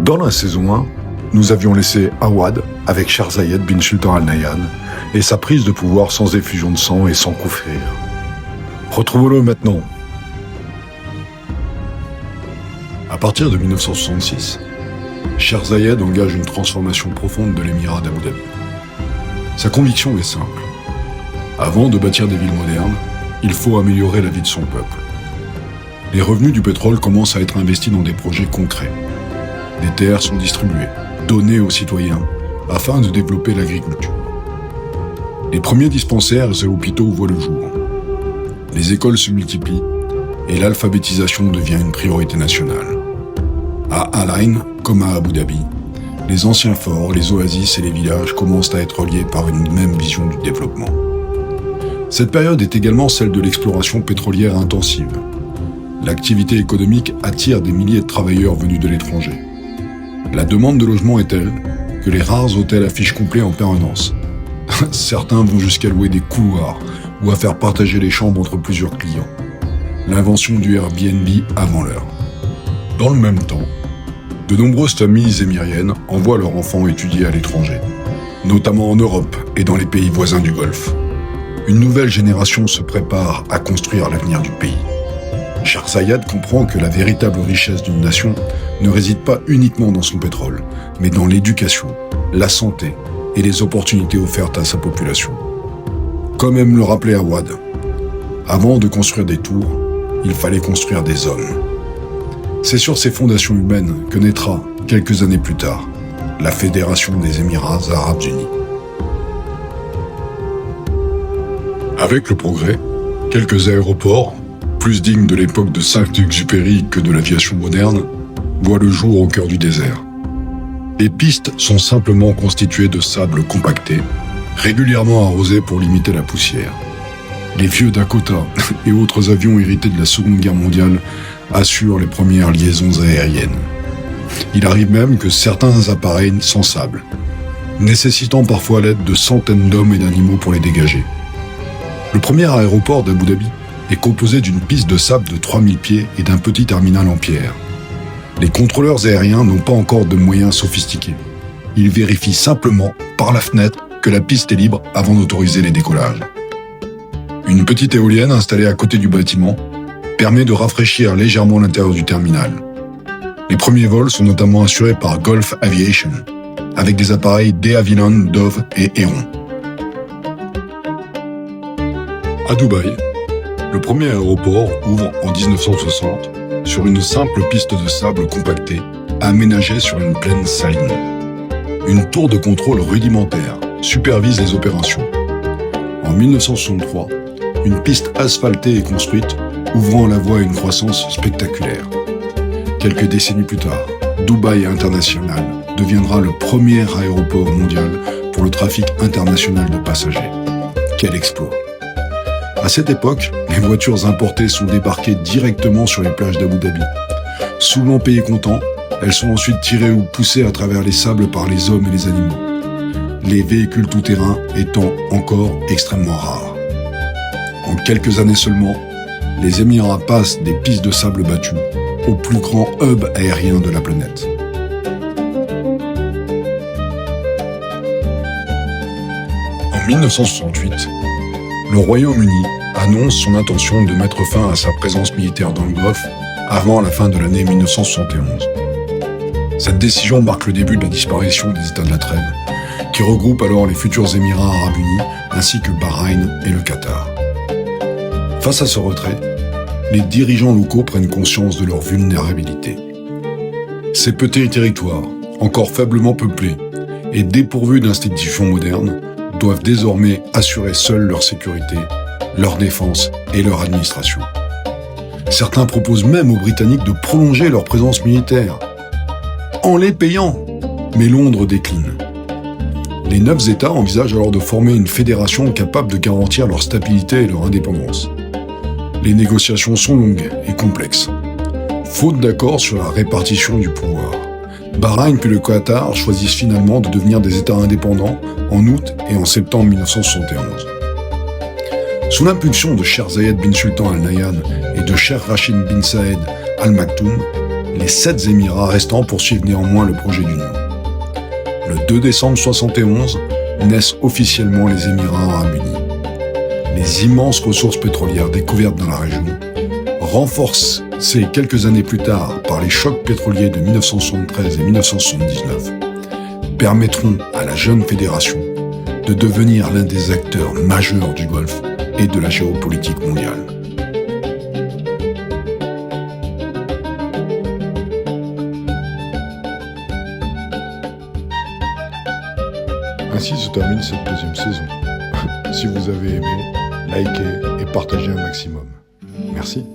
Dans la saison 1, nous avions laissé Awad avec Sherzayed bin Sultan Al Nahyan et sa prise de pouvoir sans effusion de sang et sans coup férir. Retrouvons-le maintenant. À partir de 1966, Sherzayed engage une transformation profonde de l'émirat d'Abu Dhabi. Sa conviction est simple. Avant de bâtir des villes modernes, il faut améliorer la vie de son peuple. Les revenus du pétrole commencent à être investis dans des projets concrets. Des terres sont distribuées, données aux citoyens, afin de développer l'agriculture. Les premiers dispensaires et hôpitaux voient le jour. Les écoles se multiplient et l'alphabétisation devient une priorité nationale. À Al Ain, comme à Abu Dhabi, les anciens forts, les oasis et les villages commencent à être liés par une même vision du développement. Cette période est également celle de l'exploration pétrolière intensive. L'activité économique attire des milliers de travailleurs venus de l'étranger. La demande de logement est telle que les rares hôtels affichent complet en permanence. Certains vont jusqu'à louer des couloirs ou à faire partager les chambres entre plusieurs clients. L'invention du Airbnb avant l'heure. Dans le même temps, de nombreuses familles émiriennes envoient leurs enfants étudier à l'étranger, notamment en Europe et dans les pays voisins du Golfe. Une nouvelle génération se prépare à construire l'avenir du pays. Sherzayed comprend que la véritable richesse d'une nation ne réside pas uniquement dans son pétrole, mais dans l'éducation, la santé et les opportunités offertes à sa population. Comme aime le rappeler Awad, avant de construire des tours, il fallait construire des hommes. C'est sur ces fondations humaines que naîtra, quelques années plus tard, la Fédération des Émirats Arabes Unis. Avec le progrès, quelques aéroports, plus dignes de l'époque de Saint-Exupéry que de l'aviation moderne, voient le jour au cœur du désert. Les pistes sont simplement constituées de sable compacté, régulièrement arrosé pour limiter la poussière. Les vieux Dakota et autres avions hérités de la Seconde Guerre mondiale assurent les premières liaisons aériennes. Il arrive même que certains appareils s'ensablent, nécessitant parfois l'aide de centaines d'hommes et d'animaux pour les dégager. Le premier aéroport d'Abu Dhabi est composé d'une piste de sable de 3000 pieds et d'un petit terminal en pierre. Les contrôleurs aériens n'ont pas encore de moyens sophistiqués. Ils vérifient simplement, par la fenêtre, que la piste est libre avant d'autoriser les décollages. Une petite éolienne installée à côté du bâtiment permet de rafraîchir légèrement l'intérieur du terminal. Les premiers vols sont notamment assurés par Gulf Aviation, avec des appareils De Havilland, Dove et Héron. À Dubaï, le premier aéroport ouvre en 1960 sur une simple piste de sable compactée aménagée sur une plaine saline. Une tour de contrôle rudimentaire supervise les opérations. En 1963, une piste asphaltée est construite, ouvrant la voie à une croissance spectaculaire. Quelques décennies plus tard, Dubaï International deviendra le premier aéroport mondial pour le trafic international de passagers. Quel exploit! À cette époque, les voitures importées sont débarquées directement sur les plages d'Abu Dhabi. Souvent payées comptant, elles sont ensuite tirées ou poussées à travers les sables par les hommes et les animaux. Les véhicules tout-terrain étant encore extrêmement rares. En quelques années seulement, les Émirats passent des pistes de sable battues au plus grand hub aérien de la planète. En 1968, le Royaume-Uni annonce son intention de mettre fin à sa présence militaire dans le Golfe avant la fin de l'année 1971. Cette décision marque le début de la disparition des États de la Trêve, qui regroupent alors les futurs Émirats Arabes Unis ainsi que Bahreïn et le Qatar. Face à ce retrait, les dirigeants locaux prennent conscience de leur vulnérabilité. Ces petits territoires, encore faiblement peuplés et dépourvus d'institutions modernes, doivent désormais assurer seuls leur sécurité, leur défense et leur administration. Certains proposent même aux Britanniques de prolonger leur présence militaire, en les payant, mais Londres décline. Les 9 États envisagent alors de former une fédération capable de garantir leur stabilité et leur indépendance. Les négociations sont longues et complexes. Faute d'accord sur la répartition du pouvoir, Bahreïn puis le Qatar choisissent finalement de devenir des États indépendants en août et en septembre 1971. Sous l'impulsion de Sherzayed bin Sultan Al Nahyan et de Sheikh Rachid bin Saïd Al Maktoum, Les 7 émirats restants poursuivent néanmoins le projet d'union. Le 2 décembre 1971 naissent officiellement les Émirats arabes unis. Les immenses ressources pétrolières découvertes dans la région, renforcées quelques années plus tard par les chocs pétroliers de 1973 et 1979, permettront à la jeune fédération de devenir l'un des acteurs majeurs du Golfe et de la géopolitique mondiale. Ainsi se termine cette deuxième saison. Si vous avez aimé, likez et partagez un maximum. Merci.